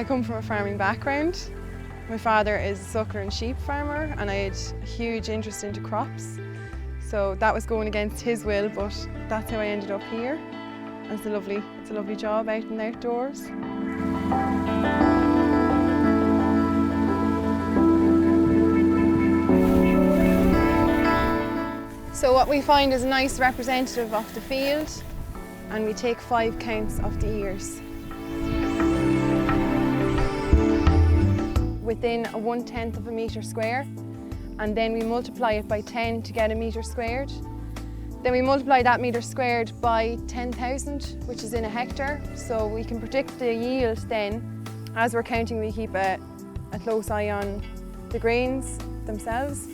come from a farming background. My father is a suckler and sheep farmer, and I had a huge interest into crops. So that was going against his will, but that's how I ended up here. And it's a lovely job out in the outdoors. So what we find is a nice representative of the field, and we take 5 counts of the ears. Within a 1/10 of a metre square, and then we multiply it by 10 to get a metre squared. Then we multiply that metre squared by 10,000, which is in a hectare, so we can predict the yield then. As we're counting, we keep a close eye on the grains themselves,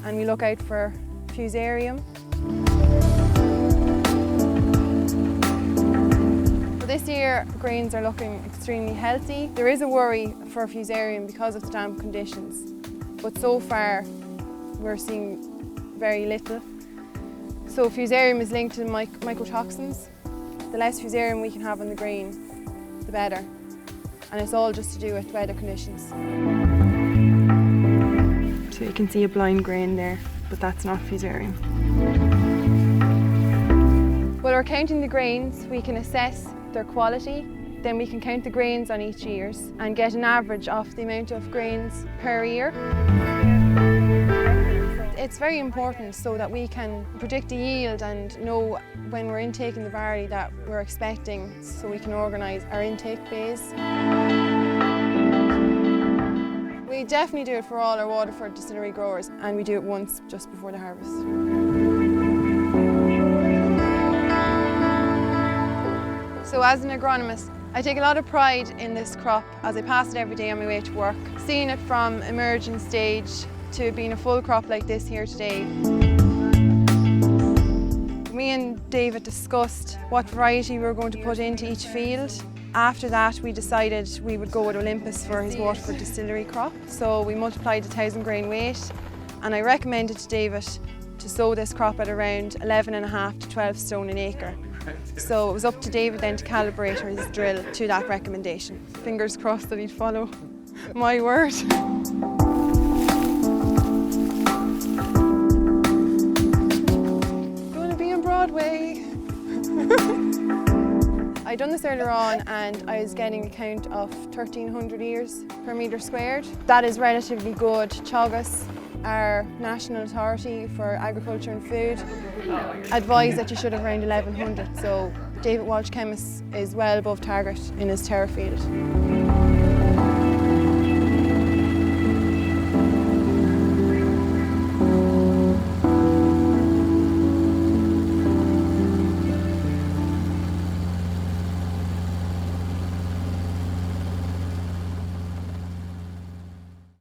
and we look out for fusarium. This year, grains are looking extremely healthy. There is a worry for fusarium because of the damp conditions, but so far we're seeing very little. So fusarium is linked to mycotoxins. The less fusarium we can have on the grain, the better. And it's all just to do with weather conditions. So you can see a blind grain there, but that's not fusarium. When we're counting the grains, we can assess their quality. Then we can count the grains on each ears and get an average of the amount of grains per ear. It's very important so that we can predict the yield and know when we're intaking the barley that we're expecting, so we can organise our intake bays. We definitely do it for all our Waterford distillery growers, and we do it once just before the harvest. So as an agronomist, I take a lot of pride in this crop as I pass it every day on my way to work. Seeing it from emerging stage to being a full crop like this here today. Me and David discussed what variety we were going to put into each field. After that, we decided we would go with Olympus for his Waterford distillery crop. So we multiplied the 1,000 grain weight, and I recommended to David to sow this crop at around 11.5 to 12 stone an acre. So it was up to David then to calibrate his drill to that recommendation. Fingers crossed that he'd follow my word. Gonna be on Broadway. I done this earlier on, and I was getting a count of 1,300 ears per metre squared. That is relatively good. Teagasc, our national authority for agriculture and food, advised that you should have around 1,100. So David Walsh Chemist is well above target in his terroir field.